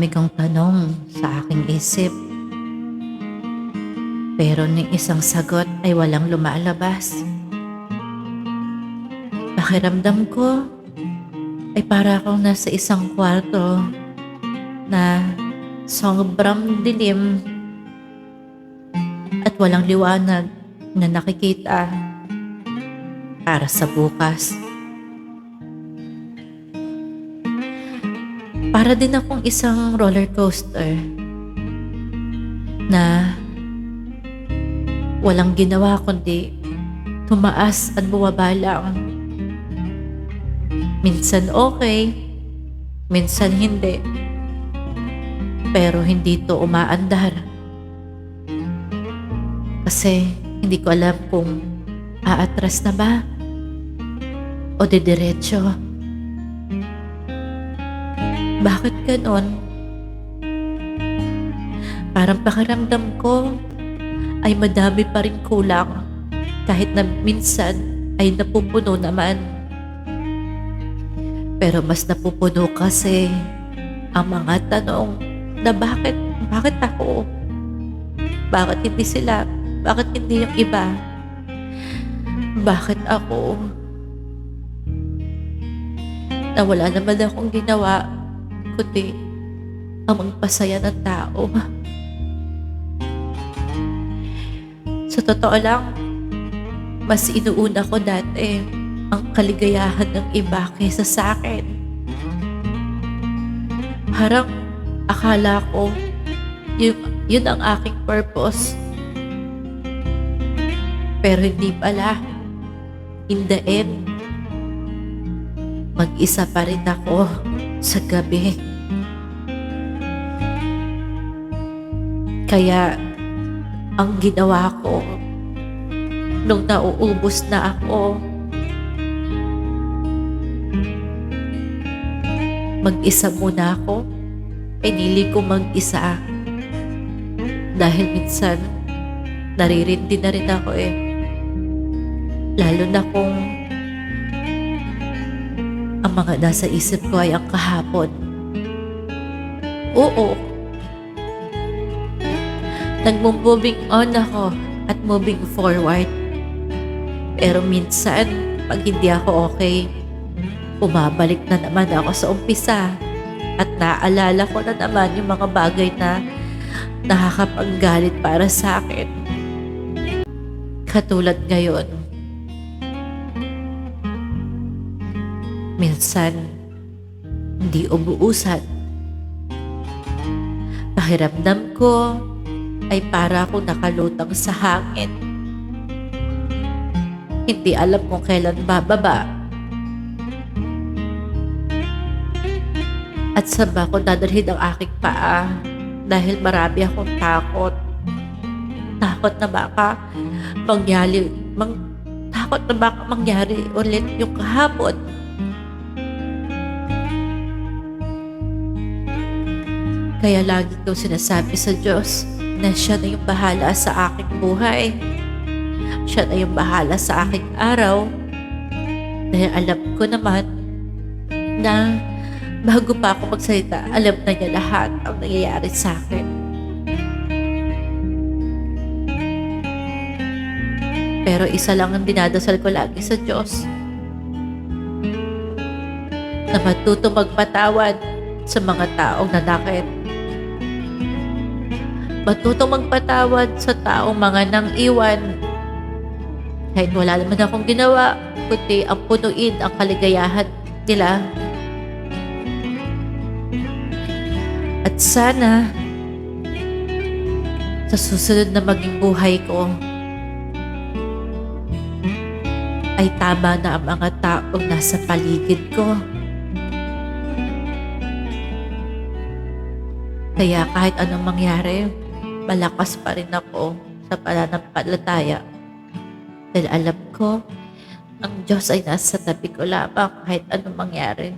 Marami kang tanong sa aking isip, pero ni isang sagot ay walang lumalabas. Pakiramdam ko ay para akong nasa isang kwarto na sobrang dilim at walang liwanag na nakikita para sa bukas. Para din akong isang roller coaster na walang ginawa kundi tumaas at bumaba lang. Minsan okay, minsan hindi. Pero hindi to umaandar. Kasi hindi ko alam kung aatras na ba o didiretso. Bakit ganon? Parang pakiramdam ko ay madami pa rin kulang kahit na minsan ay napupuno naman. Pero mas napupuno kasi ang mga tanong na bakit ako? Bakit hindi sila? Bakit hindi yung iba? Bakit ako? Na wala naman akong ginawa kundi ang magpasaya ng tao. Sa totoo lang, mas inuuna ko dati ang kaligayahan ng iba kaysa sa akin. Parang akala ko yun ang aking purpose. Pero hindi pala. In the end, mag-isa pa rin ako sa gabi. Kaya ang ginawa ko nung nauubos na ako, mag-isa muna ako. Pinili ko mag-isa dahil minsan naririndi na rin ako lalo na kung ang mga nasa isip ko ay ang kahapon. Oo, nag-moving on ako at moving forward. Pero minsan, pag hindi ako okay, bumabalik na naman ako sa umpisa at naalala ko na naman yung mga bagay na nakakapanggalit para sa akin. Katulad ngayon, minsan hindi ubuusan. Pakiramdam ko ay para akong nakalutang sa hangin. Hindi alam kung kailan bababa. At saan ba ako dadalhin ang aking paa dahil marami akong takot. Takot na baka mangyari ulit yung kahapon. Kaya lagi ko sinasabi sa Diyos na siya na yung bahala sa aking buhay. Siya na yung bahala sa aking araw. Dahil alam ko naman na bago pa ako magsalita, alam na niya lahat ang nangyayari sa akin. Pero isa lang ang dinadasal ko lagi sa Diyos. Na matuto magpatawad sa mga taong nanakit. Matuto magpatawad sa taong mga nang iwan. Kahit wala naman akong ginawa, kundi ang punuin ang kaligayahan nila. At sana, sa susunod na maging buhay ko, ay tama na ang mga taong nasa paligid ko. Kaya kahit anong mangyari, malakas pa rin ako sa pananampalataya. Dahil alam ko, ang Diyos ay nasa tabi ko lamang kahit anong mangyari.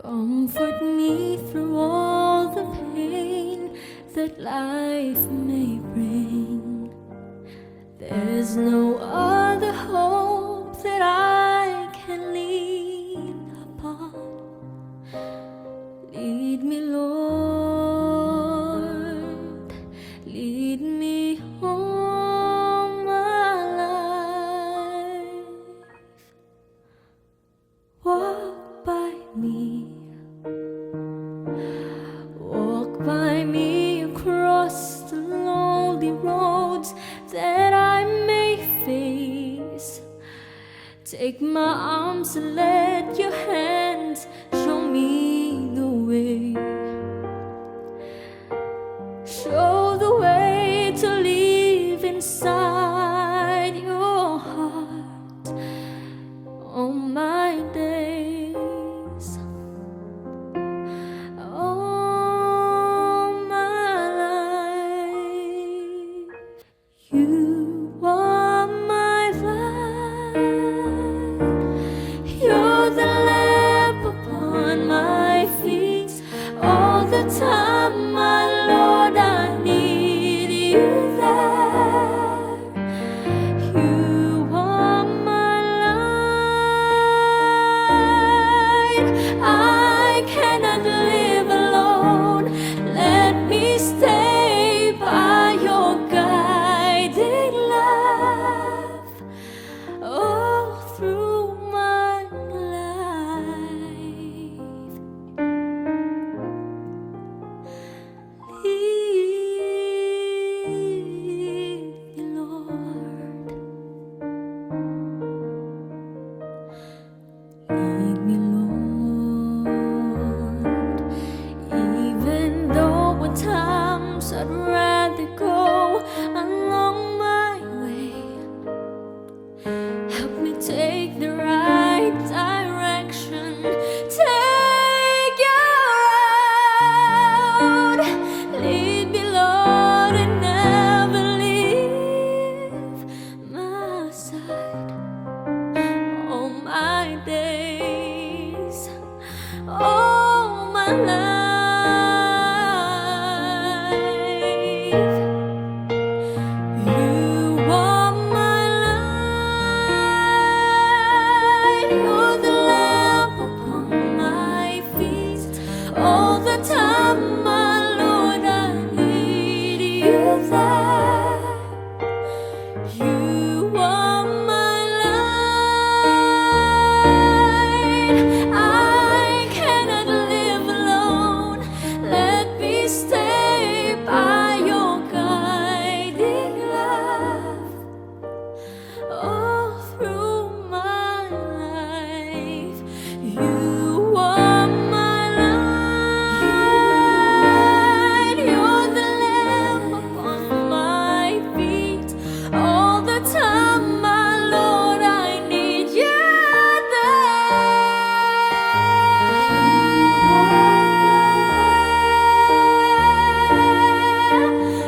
Comfort me through all the pain that life may bring. There's no other hope that I can lean upon. Lead me, Lord, lead me all my life. Walk by me, walk by me across the lonely roads that I may face. Take my arms and let your hands show me the way. Show the way to live inside your heart all my days, all my life. You are my light, you're the lamp upon my feet. All the time, my Lord, I need you there. You are my light. I cannot live alone. Let me stay by your guiding love all through my life. Lead me, Lord. Lead me, Lord. Even though at times I'd rather go along my way, help me take the right direction. Take your road. Lead me, Lord, and never leave my side all my days, all my life. You are my light, you're the lamp upon my feet. All the time, my Lord, I need you there. You are my light. I cannot live alone. Let me stay by your guiding love all through my life. You are my light. You're the lamp upon my feet. All the time, my Lord, I need you there.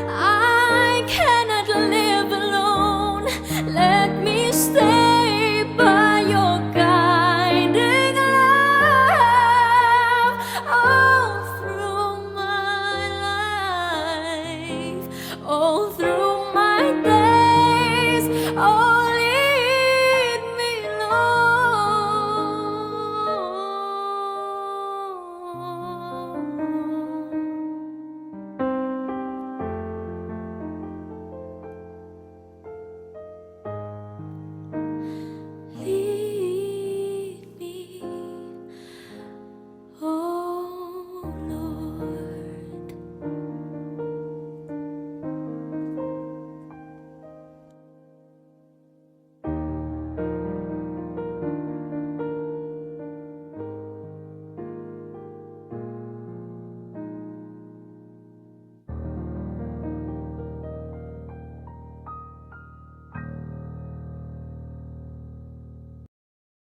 I cannot live alone. Let me stay by your guiding love all through my life, all through my days. Oh, lead me, Lord.